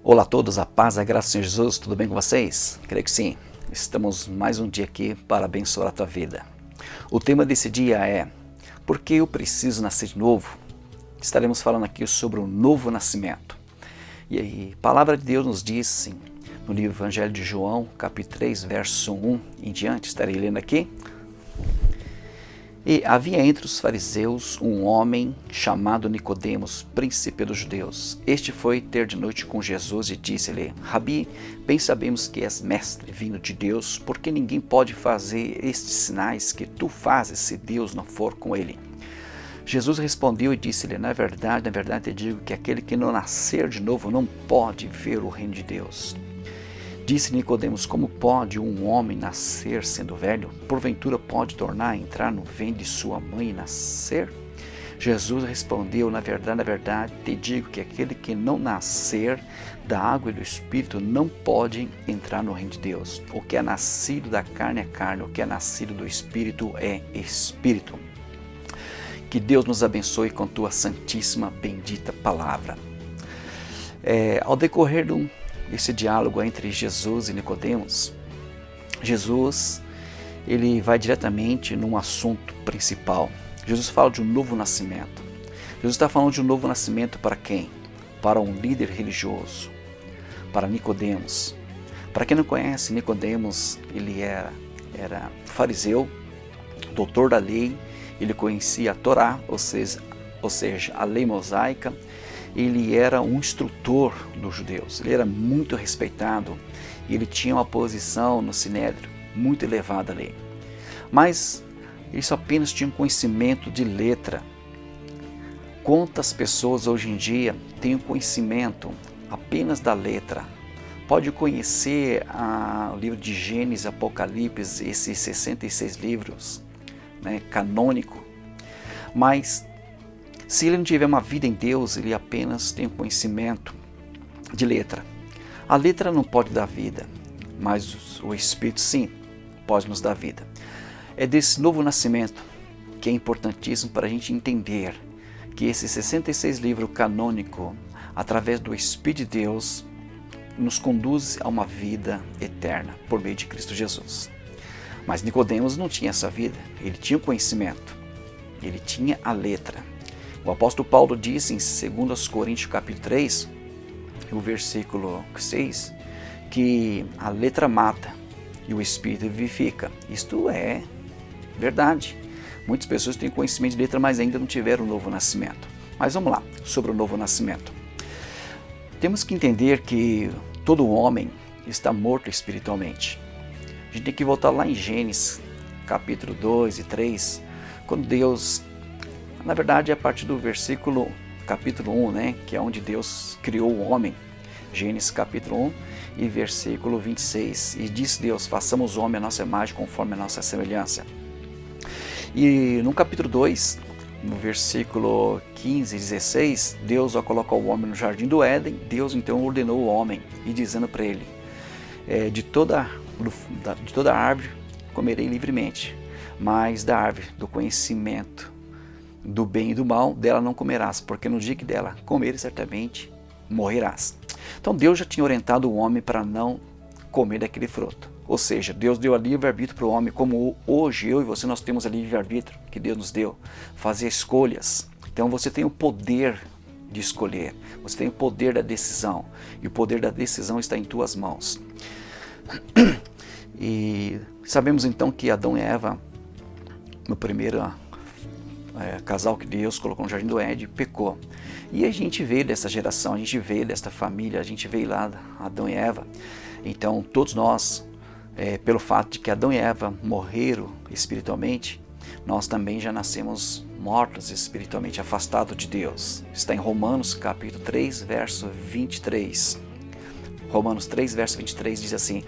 Olá a todos, a paz, a graça do Senhor Jesus, tudo bem com vocês? Creio que sim. Estamos mais um dia aqui para abençoar a tua vida. O tema desse dia é: por que eu preciso nascer de novo? Estaremos falando aqui sobre o novo nascimento. E aí, a palavra de Deus nos diz, sim, no livro Evangelho de João, capítulo 3, verso 1 em diante, estarei lendo aqui. E havia entre os fariseus um homem chamado Nicodemos, príncipe dos judeus. Este foi ter de noite com Jesus e disse-lhe: Rabi, bem sabemos que és mestre vindo de Deus, porque ninguém pode fazer estes sinais que tu fazes se Deus não for com ele. Jesus respondeu e disse-lhe: na verdade te digo que aquele que não nascer de novo não pode ver o reino de Deus. Disse Nicodemos: como pode um homem nascer sendo velho? Porventura pode tornar a entrar no ventre de sua mãe e nascer? Jesus respondeu: na verdade te digo que aquele que não nascer da água e do Espírito não pode entrar no reino de Deus. O que é nascido da carne é carne, o que é nascido do Espírito é Espírito. Que Deus nos abençoe com tua santíssima, bendita palavra. Ao decorrer esse diálogo entre Jesus e Nicodemos, Jesus ele vai diretamente num assunto principal. Jesus fala de um novo nascimento. Jesus está falando de um novo nascimento para quem? Para um líder religioso, para Nicodemos. Para quem não conhece, Nicodemos ele era fariseu, doutor da lei. Ele conhecia a Torá, ou seja, a lei mosaica. Ele era um instrutor dos judeus, ele era muito respeitado e ele tinha uma posição no Sinédrio muito elevada ali. Mas ele só apenas tinha um conhecimento de letra. Quantas pessoas hoje em dia têm o conhecimento apenas da letra? Pode conhecer o livro de Gênesis, Apocalipse, esses 66 livros, canônico, mas se ele não tiver uma vida em Deus, ele apenas tem um conhecimento de letra. A letra não pode dar vida, mas o Espírito sim pode nos dar vida. É desse novo nascimento que é importantíssimo para a gente entender que esse 66 livro canônico, através do Espírito de Deus, nos conduz a uma vida eterna por meio de Cristo Jesus. Mas Nicodemos não tinha essa vida, ele tinha o conhecimento, ele tinha a letra. O apóstolo Paulo diz em 2 Coríntios capítulo 3, o versículo 6, que a letra mata e o Espírito vivifica. Isto é verdade. Muitas pessoas têm conhecimento de letra, mas ainda não tiveram o novo nascimento. Mas vamos lá, sobre o novo nascimento. Temos que entender que todo homem está morto espiritualmente. A gente tem que voltar lá em Gênesis capítulo 2 e 3, quando Deus... Na verdade, é a partir do versículo capítulo 1, que é onde Deus criou o homem. Gênesis capítulo 1 e versículo 26. E disse Deus: façamos o homem a nossa imagem conforme a nossa semelhança. E no capítulo 2, no versículo 15 e 16, Deus, ao colocar o homem no jardim do Éden, Deus então ordenou o homem, e dizendo para ele: de toda árvore comerei livremente, mas da árvore do conhecimento do bem e do mal, dela não comerás, porque no dia que dela comeres, certamente morrerás. Então Deus já tinha orientado o homem para não comer daquele fruto. Ou seja, Deus deu a livre-arbítrio para o homem, como hoje eu e você nós temos a livre-arbítrio que Deus nos deu, fazer escolhas. Então você tem o poder de escolher, você tem o poder da decisão, e o poder da decisão está em tuas mãos. E sabemos então que Adão e Eva, no primeiro casal que Deus colocou no jardim do Éden, pecou. E a gente veio dessa geração, a gente veio desta família, a gente veio lá, Adão e Eva. Então todos nós, pelo fato de que Adão e Eva morreram espiritualmente, nós também já nascemos mortos espiritualmente, afastados de Deus. Está em Romanos capítulo 3, verso 23. Romanos 3, verso 23 diz assim: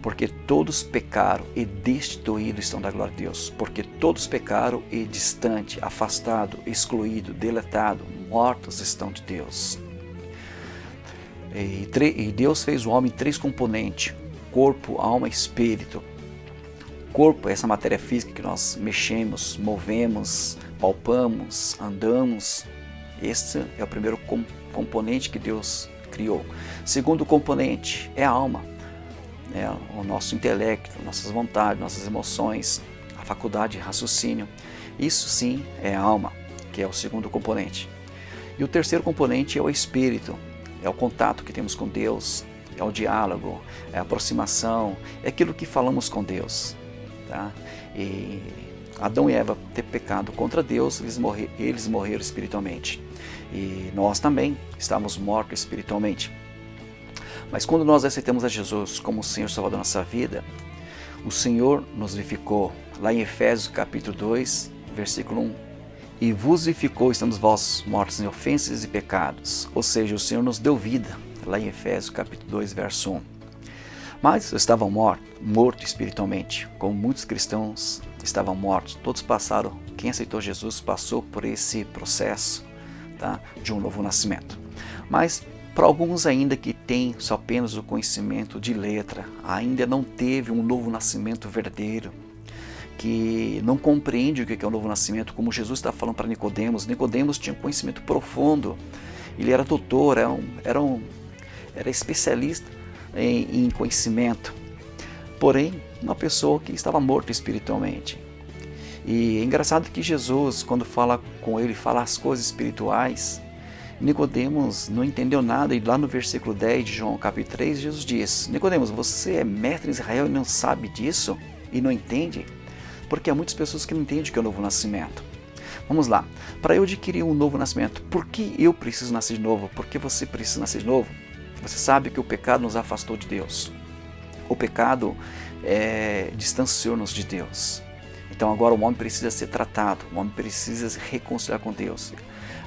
porque todos pecaram e destituídos estão da glória de Deus. Porque todos pecaram e distante, afastado, excluído, deletado, mortos estão de Deus. E Deus fez o homem em 3 componentes: corpo, alma e espírito. Corpo é essa matéria física que nós mexemos, movemos, palpamos, andamos. Este é o primeiro componente que Deus criou. Segundo componente é a alma, o nosso intelecto, nossas vontades, nossas emoções, a faculdade de raciocínio. Isso sim é a alma, que é o segundo componente. E o terceiro componente é o espírito, é o contato que temos com Deus, é o diálogo, é a aproximação, é aquilo que falamos com Deus. Tá? E Adão e Eva ter pecado contra Deus, eles morreram espiritualmente. E nós também estávamos mortos espiritualmente. Mas quando nós aceitamos a Jesus como o Senhor Salvador da nossa vida, o Senhor nos vivificou. Lá em Efésios capítulo 2, versículo 1. E vos vivificou, estando vós mortos em ofensas e pecados. Ou seja, o Senhor nos deu vida. Lá em Efésios capítulo 2, verso 1. Mas estavam mortos espiritualmente, como muitos cristãos estavam mortos. Todos passaram, quem aceitou Jesus passou por esse processo, tá, de um novo nascimento. Mas para alguns ainda que têm só apenas o conhecimento de letra, ainda não teve um novo nascimento verdadeiro, que não compreende o que é o novo nascimento, como Jesus está falando para Nicodemos. Nicodemos tinha um conhecimento profundo, ele era doutor, era especialista em conhecimento, porém uma pessoa que estava morta espiritualmente. E é engraçado que Jesus, quando fala com ele, fala as coisas espirituais, Nicodemos não entendeu nada, e lá no versículo 10 de João capítulo 3, Jesus diz: Nicodemos, você é mestre em Israel e não sabe disso? E não entende? Porque há muitas pessoas que não entendem o que é o novo nascimento. Vamos lá, para eu adquirir um novo nascimento, por que eu preciso nascer de novo? Por que você precisa nascer de novo? Você sabe que o pecado nos afastou de Deus. O pecado distanciou-nos de Deus. Então agora o homem precisa ser tratado, o homem precisa se reconciliar com Deus.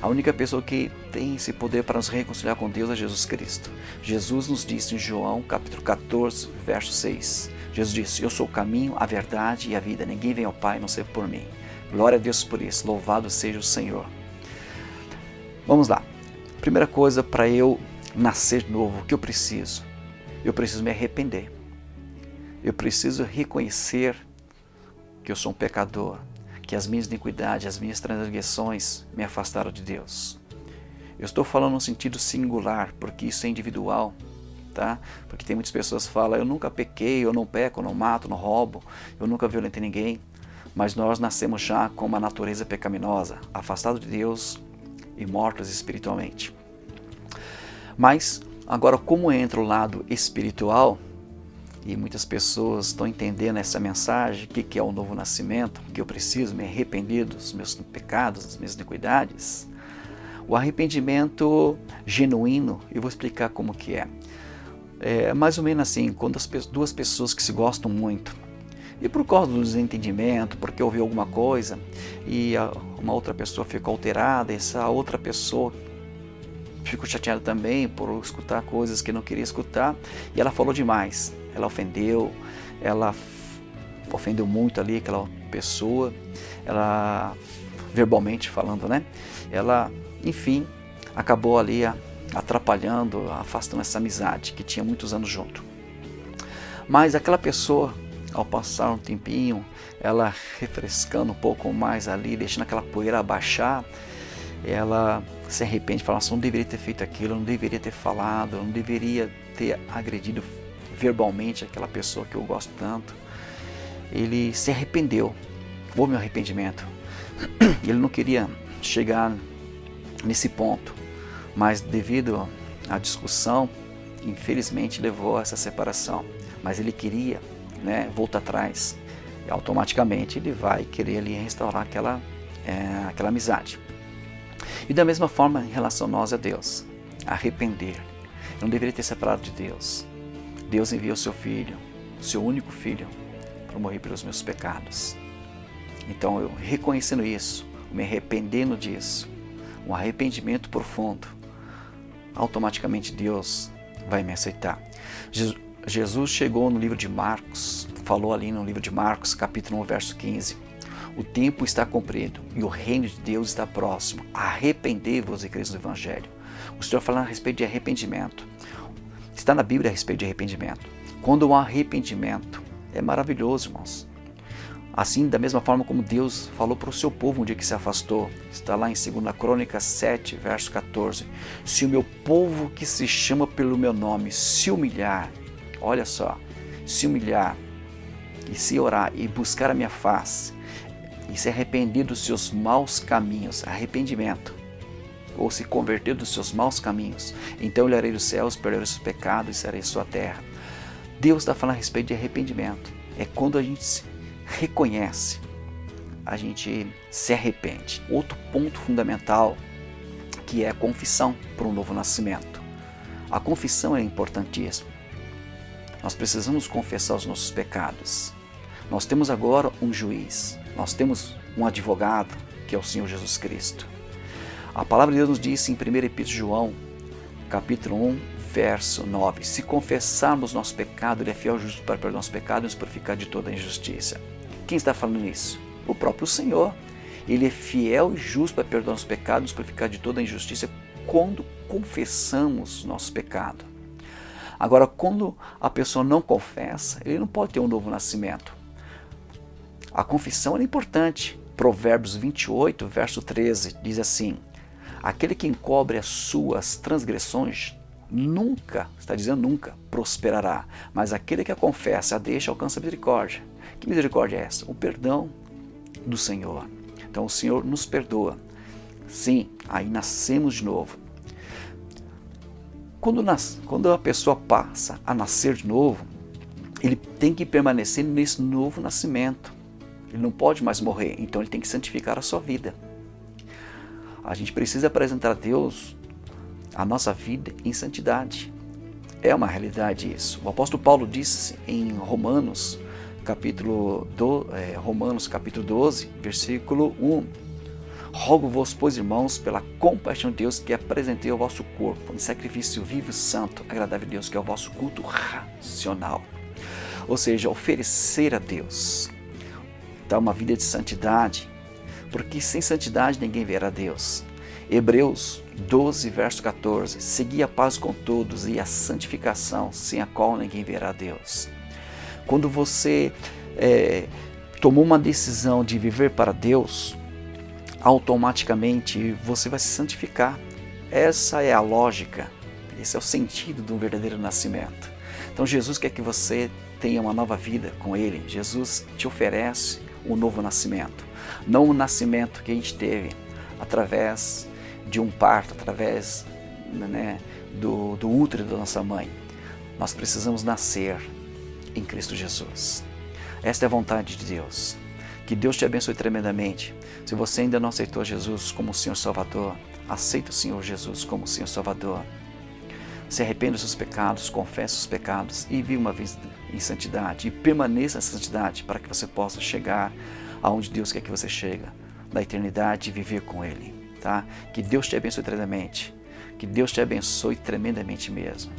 A única pessoa que tem esse poder para nos reconciliar com Deus é Jesus Cristo. Jesus nos disse em João capítulo 14, verso 6. Jesus disse: eu sou o caminho, a verdade e a vida. Ninguém vem ao Pai a não ser por mim. Glória a Deus por isso. Louvado seja o Senhor. Vamos lá. Primeira coisa, para eu nascer de novo, o que eu preciso? Eu preciso me arrepender. Eu preciso reconhecer que eu sou um pecador, que as minhas iniquidades, as minhas transgressões me afastaram de Deus. Eu estou falando no sentido singular, porque isso é individual, tá? Porque tem muitas pessoas que falam: eu nunca pequei, eu não peco, eu não mato, não roubo, eu nunca violentei ninguém. Mas nós nascemos já com uma natureza pecaminosa, afastados de Deus e mortos espiritualmente. Mas agora, como entra o lado espiritual, e muitas pessoas estão entendendo essa mensagem, o que é o novo nascimento, que eu preciso me arrepender dos meus pecados, das minhas iniquidades. O arrependimento genuíno, eu vou explicar como que é. É mais ou menos assim, quando duas pessoas que se gostam muito, e por causa do desentendimento, porque ouviu alguma coisa, e uma outra pessoa ficou alterada, essa outra pessoa ficou chateada também por escutar coisas que não queria escutar, e ela falou demais. Ela ofendeu muito ali aquela pessoa, ela verbalmente falando, né? Ela, enfim, acabou ali atrapalhando, afastando essa amizade que tinha muitos anos junto. Mas aquela pessoa, ao passar um tempinho, ela refrescando um pouco mais ali, deixando aquela poeira abaixar, ela se arrepende, fala: não deveria ter feito aquilo, não deveria ter falado, não deveria ter agredido verbalmente aquela pessoa que eu gosto tanto. Ele se arrependeu. Houve um arrependimento. Ele não queria chegar nesse ponto, mas devido à discussão, infelizmente levou a essa separação. Mas ele queria, né, voltar atrás, e automaticamente ele vai querer ali restaurar aquela amizade. E da mesma forma em relação a nós, a Deus, arrepender. Eu não deveria ter separado de Deus. Deus enviou o seu Filho, o seu único Filho, para morrer pelos meus pecados. Então, eu reconhecendo isso, me arrependendo disso, um arrependimento profundo, automaticamente Deus vai me aceitar. Jesus chegou no livro de Marcos, falou ali no livro de Marcos, capítulo 1, verso 15. O tempo está cumprido e o reino de Deus está próximo. Arrependei-vos e crede no Evangelho. O Senhor falando a respeito de arrependimento. Está na Bíblia a respeito de arrependimento. Quando há arrependimento, é maravilhoso, irmãos. Assim, da mesma forma como Deus falou para o seu povo um dia que se afastou, está lá em 2 Crônicas 7, verso 14, se o meu povo que se chama pelo meu nome se humilhar, olha só, se humilhar e se orar e buscar a minha face e se arrepender dos seus maus caminhos, arrependimento, ou se converter dos seus maus caminhos, então eu olharei dos céus, perdoarei os seus pecados e serei sua terra. Deus está falando a respeito de arrependimento. É quando a gente se reconhece, a gente se arrepende. Outro ponto fundamental, que é a confissão para um novo nascimento. A confissão é importantíssima. Nós precisamos confessar os nossos pecados. Nós temos agora um juiz, nós temos um advogado, que é o Senhor Jesus Cristo. A palavra de Deus nos diz em 1 Epístola de João, capítulo 1, verso 9, se confessarmos nosso pecado, Ele é fiel e justo para perdoar nosso pecado e nos purificar de toda a injustiça. Quem está falando isso? O próprio Senhor. Ele é fiel e justo para perdoar nosso pecado e nos purificar de toda a injustiça quando confessamos nosso pecado. Agora, quando a pessoa não confessa, ele não pode ter um novo nascimento. A confissão é importante. Provérbios 28, verso 13, diz assim, aquele que encobre as suas transgressões nunca, está dizendo nunca, prosperará, mas aquele que a confessa, a deixa, alcança a misericórdia. Que misericórdia é essa? O perdão do Senhor. Então o Senhor nos perdoa. Sim, aí nascemos de novo. Quando a pessoa passa a nascer de novo, ele tem que permanecer nesse novo nascimento. Ele não pode mais morrer, então ele tem que santificar a sua vida. A gente precisa apresentar a Deus a nossa vida em santidade. É uma realidade isso. O apóstolo Paulo disse em Romanos, capítulo 12, versículo 1, rogo-vos, pois, irmãos, pela compaixão de Deus, que apresentei o vosso corpo em sacrifício vivo e santo, agradável a Deus, que é o vosso culto racional. Ou seja, oferecer a Deus. Então, uma vida de santidade, porque sem santidade ninguém verá Deus. Hebreus 12, verso 14, segui a paz com todos e a santificação, sem a qual ninguém verá Deus. Quando você tomou uma decisão de viver para Deus, automaticamente você vai se santificar. Essa é a lógica, esse é o sentido de um verdadeiro nascimento. Então Jesus quer que você tenha uma nova vida com Ele. Jesus te oferece um novo nascimento, não o nascimento que a gente teve através de um parto, através do útero da nossa mãe. Nós precisamos nascer em Cristo Jesus. Esta é a vontade de Deus. Que Deus te abençoe tremendamente. Se você ainda não aceitou Jesus como Senhor Salvador, aceita o Senhor Jesus como Senhor Salvador. Se arrependa dos seus pecados, confesse os pecados e viva uma vida em santidade. E permaneça em santidade para que você possa chegar aonde Deus quer que você chegue, na eternidade, e viver com Ele. Tá? Que Deus te abençoe tremendamente. Que Deus te abençoe tremendamente mesmo.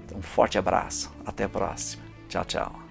Então, um forte abraço. Até a próxima. Tchau, tchau.